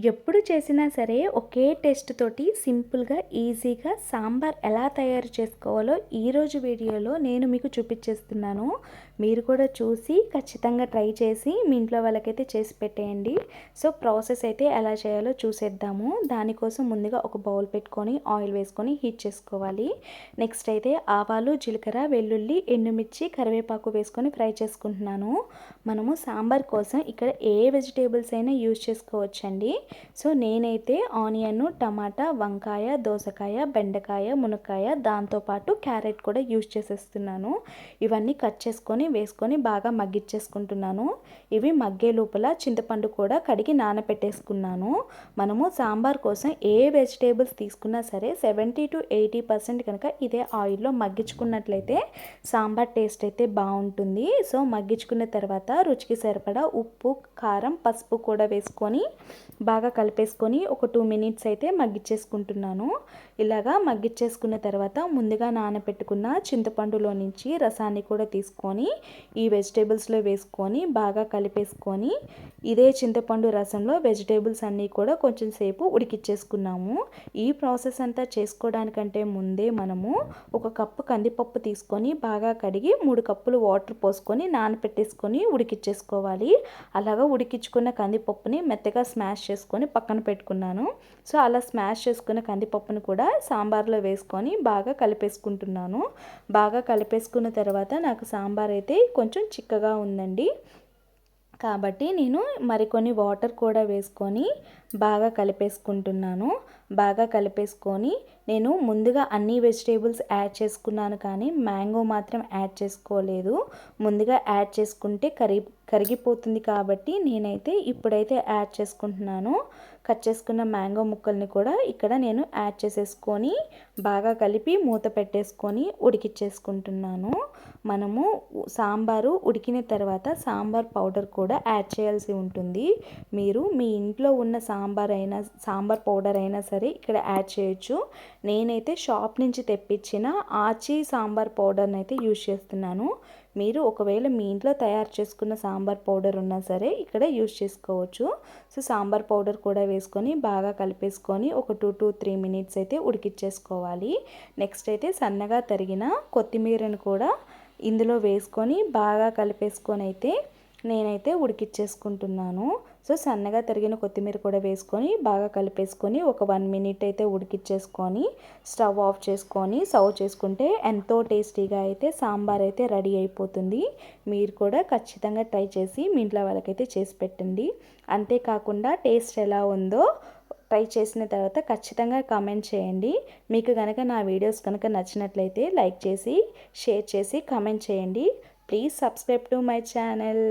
ఎప్పుడు చేసినా సరే ఒకే టేస్ట్ తోటి సింపుల్గా ఈజీగా సాంబార్ ఎలా తయారు చేసుకోవాలో ఈరోజు వీడియోలో నేను మీకు చూపించేస్తున్నాను. మీరు కూడా చూసి ఖచ్చితంగా ట్రై చేసి మీ ఇంట్లో వాళ్ళకైతే చేసి పెట్టేయండి. సో ప్రాసెస్ అయితే ఎలా చేయాలో చూసేద్దాము. దానికోసం ముందుగా ఒక బౌల్ పెట్టుకొని ఆయిల్ వేసుకొని హీట్ చేసుకోవాలి. నెక్స్ట్ అయితే ఆవాలు, జీలకర్ర, వెల్లుల్లి, ఎండుమిర్చి, కరివేపాకు వేసుకొని ఫ్రై చేసుకుంటున్నాను. మనము సాంబార్ కోసం ఇక్కడ ఏ వెజిటేబుల్స్ అయినా యూజ్ చేసుకోవచ్చండి. సో నేనైతే ఆనియన్, టమాటా, వంకాయ, దోసకాయ, బెండకాయ, మునక్కాయ, దాంతోపాటు క్యారెట్ కూడా యూజ్ చేసేస్తున్నాను. ఇవన్నీ కట్ చేసుకొని వేసుకొని బాగా మగ్గిచ్చేసుకుంటున్నాను. ఇవి మగ్గే లోపల చింతపండు కూడా కడిగి నానబెట్టేసుకున్నాను. మనము సాంబార్ కోసం ఏ వెజిటేబుల్స్ తీసుకున్నా సరే 70-80% కనుక ఇదే ఆయిల్లో మగ్గించుకున్నట్లయితే సాంబార్ టేస్ట్ అయితే బాగుంటుంది. సో మగ్గించుకున్న తర్వాత రుచికి సరిపడా ఉప్పు, కారం, పసుపు కూడా వేసుకొని బాగా కలిపేసుకొని ఒక 2 మినిట్స్ అయితే మగ్గిచ్చేసుకుంటున్నాను. ఇలాగా మగ్గిచ్చేసుకున్న తర్వాత ముందుగా నానబెట్టుకున్న చింతపండులో నుంచి రసాన్ని కూడా తీసుకొని ఈ వెజిటేబుల్స్లో వేసుకొని బాగా కలిపేసుకొని ఇదే చింతపండు రసంలో వెజిటేబుల్స్ అన్నీ కూడా కొంచెం సేపు ఉడికిచ్చేసుకున్నాము. ఈ ప్రాసెస్ అంతా చేసుకోవడానికంటే ముందే మనము ఒక కప్పు కందిపప్పు తీసుకొని బాగా కడిగి 3 కప్పులు వాటర్ పోసుకొని నానబెట్టేసుకొని ఉడికిచ్చేసుకోవాలి. అలాగా ఉడికించుకున్న కందిపప్పుని మెత్తగా స్మాష్ చేసుకొని పక్కన పెట్టుకున్నాను. సో అలా స్మాష్ చేసుకున్న కందిపప్పును కూడా సాంబార్లో వేసుకొని బాగా కలిపేసుకుంటున్నాను. బాగా కలిపేసుకున్న తర్వాత నాకు సాంబార్ అయితే కొంచెం చిక్కగా ఉందండి. కాబట్టి నేను మరికొన్ని వాటర్ కూడా వేసుకొని బాగా కలిపేసుకుంటున్నాను. బాగా కలిపేసుకొని నేను ముందుగా అన్ని వెజిటేబుల్స్ యాడ్ చేసుకున్నాను, కానీ మ్యాంగో మాత్రం యాడ్ చేసుకోలేదు. ముందుగా యాడ్ చేసుకుంటే కరిగిపోతుంది కాబట్టి నేనైతే ఇప్పుడైతే యాడ్ చేసుకుంటున్నాను. కట్ చేసుకున్న మ్యాంగో ముక్కల్ని కూడా ఇక్కడ నేను యాడ్ చేసేసుకొని బాగా కలిపి మూత పెట్టేసుకొని ఉడికిచ్చేసుకుంటున్నాను. మనము సాంబారు ఉడికిన తర్వాత సాంబార్ పౌడర్ కూడా యాడ్ చేయాల్సి ఉంటుంది. మీరు మీ ఇంట్లో ఉన్న సాంబార్ పౌడర్ అయినా సరే ఇక్కడ యాడ్ చేయొచ్చు. నేనైతే షాప్ నుంచి తెప్పించిన ఆచి సాంబార్ పౌడర్ని అయితే యూజ్ చేస్తున్నాను. మీరు ఒకవేళ మీ ఇంట్లో తయారు చేసుకున్న సాంబార్ పౌడర్ ఉన్నా సరే ఇక్కడ యూజ్ చేసుకోవచ్చు. సో సాంబార్ పౌడర్ కూడా వేసుకొని బాగా కలిపేసుకొని ఒక 2-3 మినిట్స్ అయితే ఉడికిచ్చేసుకోవాలి. నెక్స్ట్ అయితే సన్నగా తరిగిన కొత్తిమీరను కూడా ఇందులో వేసుకొని బాగా కలిపేసుకొని అయితే నేనైతే ఉడికిచ్చేసుకుంటున్నాను. సో సన్నగా తరిగిన కొత్తిమీర కూడా వేసుకొని బాగా కలిపేసుకొని ఒక 1 మినిట్ అయితే ఉడికిచ్చేసుకొని స్టవ్ ఆఫ్ చేసుకొని సర్వ్ చేసుకుంటే ఎంతో టేస్టీగా అయితే సాంబార్ అయితే రెడీ అయిపోతుంది. మీరు కూడా ఖచ్చితంగా ట్రై చేసి మీ ఇంట్లో వాళ్ళకైతే చేసి పెట్టండి. అంతేకాకుండా టేస్ట్ ఎలా ఉందో ట్రై చేసిన తర్వాత ఖచ్చితంగా కామెంట్ చేయండి. మీకు కనుక నా వీడియోస్ కనుక నచ్చినట్లయితే లైక్ చేసి షేర్ చేసి కామెంట్ చేయండి. Please subscribe to my channel.